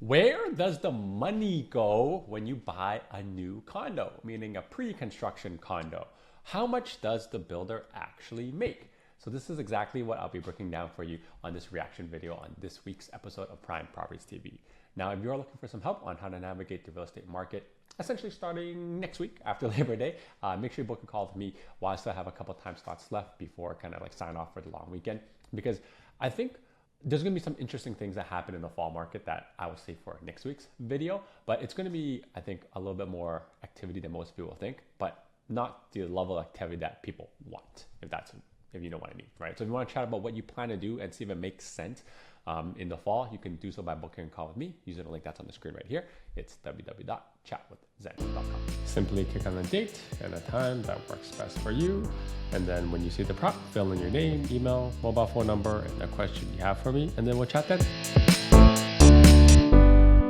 Where does the money go when you buy a new condo, meaning a pre-construction condo? How much does the builder actually make? So this is exactly what I'll be breaking down for you on this reaction video on this week's episode of Prime Properties TV. Now, if you're looking for some help on how to navigate the real estate market, essentially starting next week after Labor Day, make sure you book a call with me while I still have a couple time slots left before kind of like sign off for the long weekend, because I think there's going to be some interesting things that happen in the fall market that I will save for next week's video, but it's going to be, I think, a little bit more activity than most people think, but not the level of activity that people want, if you know what I mean, right? So if you want to chat about what you plan to do and see if it makes sense in the fall, you can do so by booking a call with me using the link that's on the screen right here. It's www.chatwithzen.com. Simply click on the date and a time that works best for you. And then when you see the prompt, fill in your name, email, mobile phone number, and the question you have for me, and then we'll chat then.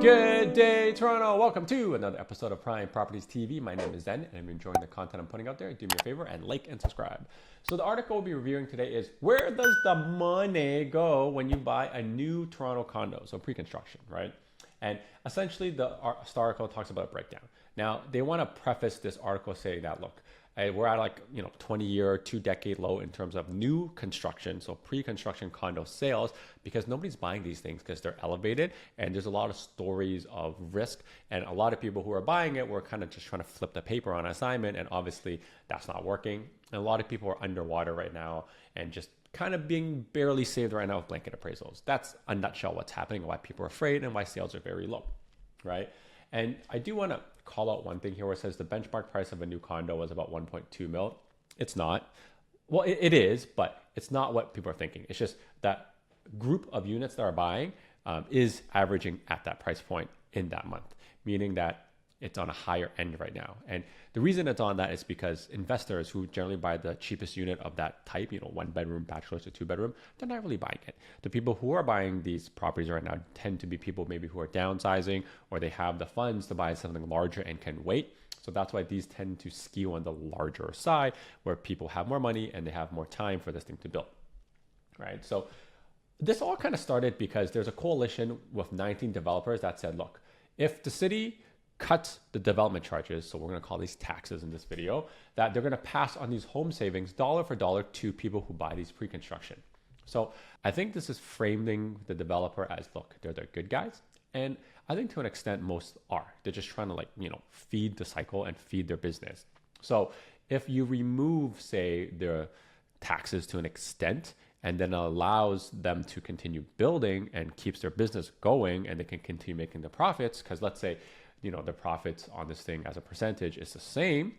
Good day, Toronto. Welcome to another episode of Prime Properties TV. My name is Zhen, and if you're enjoying the content I'm putting out there, do me a favor and like and subscribe. So the article we'll be reviewing today is, where does the money go when you buy a new Toronto condo? So pre-construction, right? And essentially the article talks about a breakdown. Now, they want to preface this article saying that, look, we're at like 20-year, 2-decade low in terms of new construction, so pre-construction condo sales, because nobody's buying these things because they're elevated, and there's a lot of stories of risk, and a lot of people who are buying it were kind of just trying to flip the paper on assignment, and obviously that's not working. And a lot of people are underwater right now and just kind of being barely saved right now with blanket appraisals. That's a nutshell what's happening, why people are afraid, and why sales are very low, right? And I do want to call out one thing here where it says the benchmark price of a new condo was about 1.2 mil. It's not. Well, it is, but it's not what people are thinking. It's just that group of units that are buying is averaging at that price point in that month, meaning that it's on a higher end right now. And the reason it's on that is because investors who generally buy the cheapest unit of that type, 1 bedroom, bachelor's to 2 bedroom, they're not really buying it. The people who are buying these properties right now tend to be people maybe who are downsizing, or they have the funds to buy something larger and can wait. So that's why these tend to skew on the larger side, where people have more money and they have more time for this thing to build, right? So this all kind of started because there's a coalition with 19 developers that said, look, if the city cuts the development charges, so we're going to call these taxes in this video, that they're going to pass on these home savings dollar for dollar to people who buy these pre-construction. So I think this is framing the developer as, look, they're the good guys. And I think to an extent, most are. They're just trying to feed the cycle and feed their business. So if you remove, say, their taxes to an extent, and then allows them to continue building and keeps their business going, and they can continue making the profits, because let's say, the profits on this thing as a percentage is the same,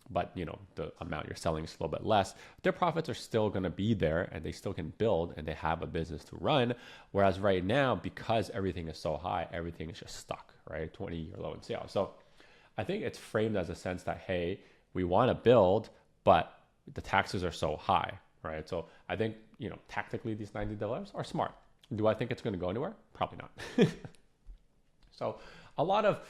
but the amount you're selling is a little bit less, their profits are still going to be there, and they still can build, and they have a business to run. Whereas right now, because everything is so high, everything is just stuck, right? 20-year low in sales. So I think it's framed as a sense that, hey, we want to build, but the taxes are so high, right? So I think, tactically these $90 are smart. Do I think it's going to go anywhere? Probably not. So a lot of,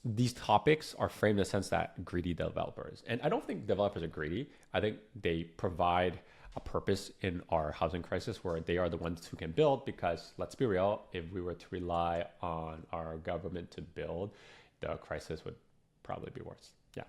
these topics are framed in the sense that greedy developers. And I don't think developers are greedy. I think they provide a purpose in our housing crisis where they are the ones who can build, because let's be real, if we were to rely on our government to build, the crisis would probably be worse. Yeah.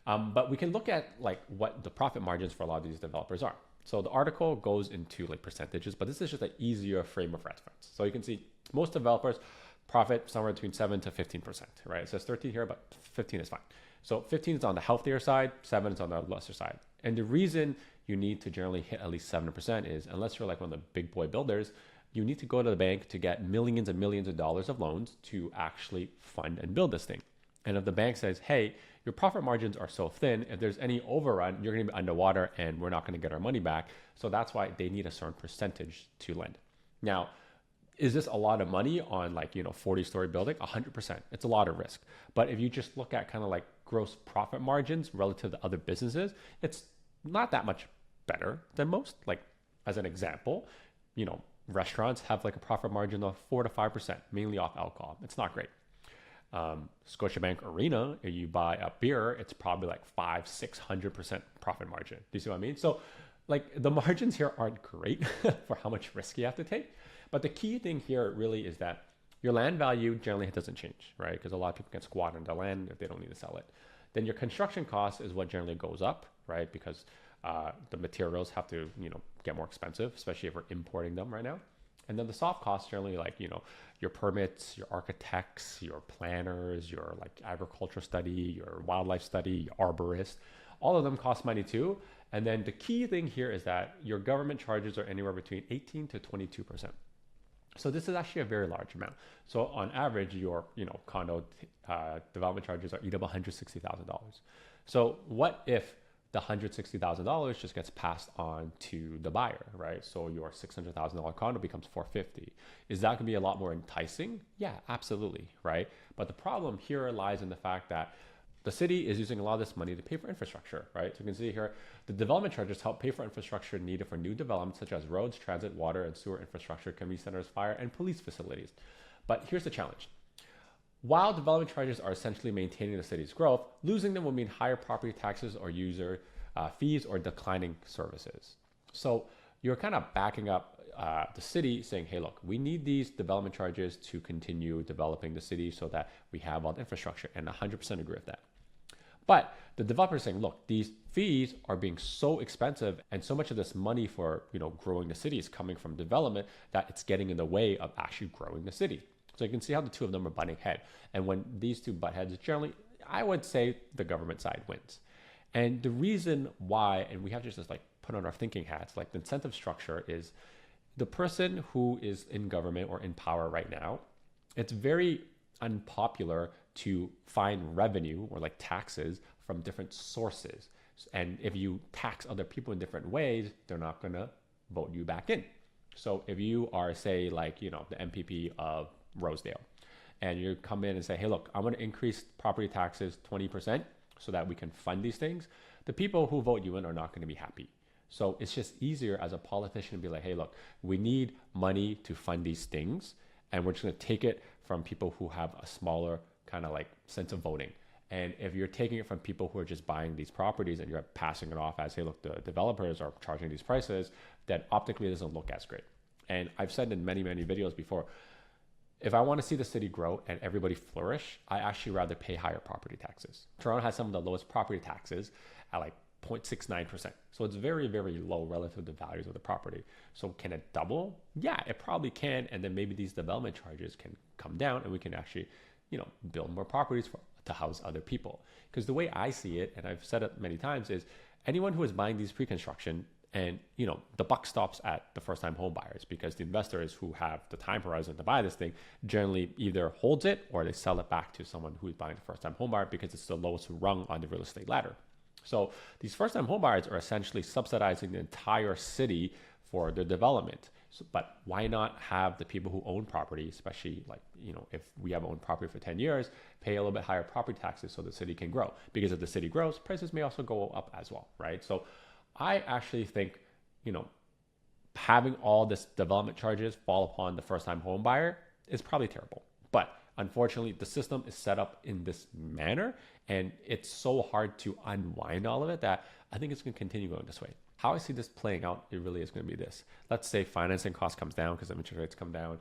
But we can look at what the profit margins for a lot of these developers are. So the article goes into percentages, but this is just an easier frame of reference. So you can see most developers profit somewhere between 7 to 15%, right? It says 13 here, but 15 is fine. So 15 is on the healthier side, 7 is on the lesser side. And the reason you need to generally hit at least 7% is, unless you're like one of the big boy builders, you need to go to the bank to get millions and millions of dollars of loans to actually fund and build this thing. And if the bank says, hey, your profit margins are so thin, if there's any overrun, you're going to be underwater and we're not going to get our money back. So that's why they need a certain percentage to lend. Now, is this a lot of money on 40-story building? 100%. It's a lot of risk. But if you just look at kind of gross profit margins relative to other businesses, it's not that much better than most. As an example, restaurants have a profit margin of 4 to 5%, mainly off alcohol. It's not great. Scotiabank Arena, if you buy a beer, it's probably 500-600% profit margin. Do you see what I mean? So the margins here aren't great for how much risk you have to take. But the key thing here really is that your land value generally doesn't change, right? Because a lot of people can squat on the land if they don't need to sell it. Then your construction cost is what generally goes up, right? Because the materials have to, get more expensive, especially if we're importing them right now. And then the soft costs generally like, your permits, your architects, your planners, your like agriculture study, your wildlife study, your arborist, all of them cost money too. And then the key thing here is that your government charges are anywhere between 18 to 22%. So this is actually a very large amount. So on average, your condo development charges are eat up $160,000. So what if the $160,000 just gets passed on to the buyer, right? So your $600,000 condo becomes $450,000. Is that going to be a lot more enticing? Yeah, absolutely, right? But the problem here lies in the fact that the city is using a lot of this money to pay for infrastructure, right? So you can see here, the development charges help pay for infrastructure needed for new developments such as roads, transit, water, and sewer infrastructure, community centers, fire, and police facilities. But here's the challenge. While development charges are essentially maintaining the city's growth, losing them will mean higher property taxes or user fees or declining services. So you're kind of backing up the city saying, hey, look, we need these development charges to continue developing the city so that we have all the infrastructure, and 100% agree with that. But the developer is saying, look, these fees are being so expensive and so much of this money for growing the city is coming from development that it's getting in the way of actually growing the city. So you can see how the two of them are butting head. And when these two butt heads, generally, I would say the government side wins. And the reason why, and we have to just like put on our thinking hats, like the incentive structure is the person who is in government or in power right now, it's very unpopular to find revenue or like taxes from different sources. And if you tax other people in different ways, they're not going to vote you back in. So if you are, say, like, the MPP of Rosedale, and you come in and say, hey, look, I'm going to increase property taxes 20% so that we can fund these things, the people who vote you in are not going to be happy. So it's just easier as a politician to be like, hey, look, we need money to fund these things, and we're just going to take it from people who have a smaller kind of like sense of voting. And if you're taking it from people who are just buying these properties and you're passing it off as, hey, look, the developers are charging these prices, then optically it doesn't look as great. And I've said in many, many videos before, if I want to see the city grow and everybody flourish, I actually rather pay higher property taxes. Toronto has some of the lowest property taxes at like 0.69%. So it's very, very low relative to the values of the property. So can it double? Yeah, it probably can. And then maybe these development charges can come down and we can actually, build more properties to house other people. Because the way I see it, and I've said it many times, is anyone who is buying these pre-construction, and the buck stops at the first-time home buyers, because the investors who have the time horizon to buy this thing generally either holds it or they sell it back to someone who's buying the first-time home buyer because it's the lowest rung on the real estate ladder. So these first-time home buyers are essentially subsidizing the entire city for their development. So, but why not have the people who own property, especially like, if we have owned property for 10 years, pay a little bit higher property taxes so the city can grow? Because if the city grows, prices may also go up as well, right? So I actually think, having all this development charges fall upon the first-time home buyer is probably terrible. But unfortunately, the system is set up in this manner, and it's so hard to unwind all of it that I think it's going to continue going this way. How I see this playing out, it really is going to be this. Let's say financing costs comes down because the interest rates come down.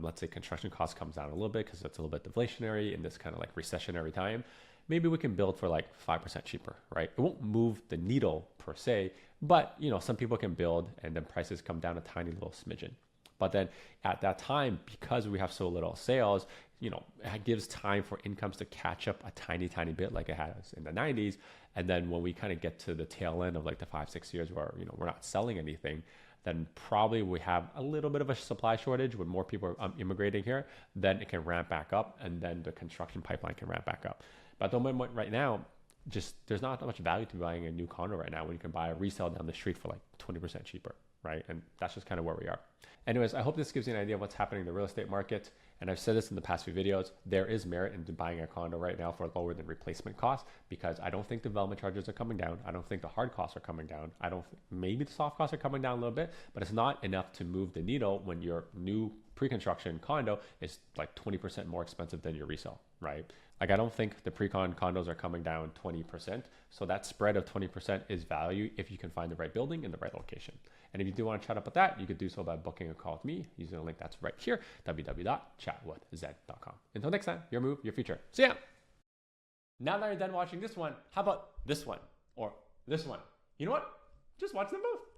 Let's say construction costs comes down a little bit because it's a little bit deflationary in this kind of like recessionary time. Maybe we can build for like 5% cheaper, right? It won't move the needle per se, but some people can build and then prices come down a tiny little smidgen. But then at that time, because we have so little sales, it gives time for incomes to catch up a tiny, tiny bit like it has in the 90s. And then when we kind of get to the tail end of like the 5-6 years where, we're not selling anything, then probably we have a little bit of a supply shortage when more people are immigrating here, then it can ramp back up and then the construction pipeline can ramp back up. But at the moment right now, there's not that much value to buying a new condo right now when you can buy a resale down the street for like 20% cheaper, right? And that's just kind of where we are. Anyways, I hope this gives you an idea of what's happening in the real estate market. And I've said this in the past few videos, there is merit in buying a condo right now for lower than replacement costs, because I don't think development charges are coming down. I don't think the hard costs are coming down. Maybe the soft costs are coming down a little bit, but it's not enough to move the needle when your new pre-construction condo is like 20% more expensive than your resale, right? Like I don't think the pre-con condos are coming down 20%. So that spread of 20% is value if you can find the right building in the right location. And if you do want to chat up with that, you could do so by booking a call with me using a link that's right here, www.chatwithzhen.com. Until next time, your move, your future. See ya. Now that you're done watching this one, how about this one or this one? You know what? Just watch them both.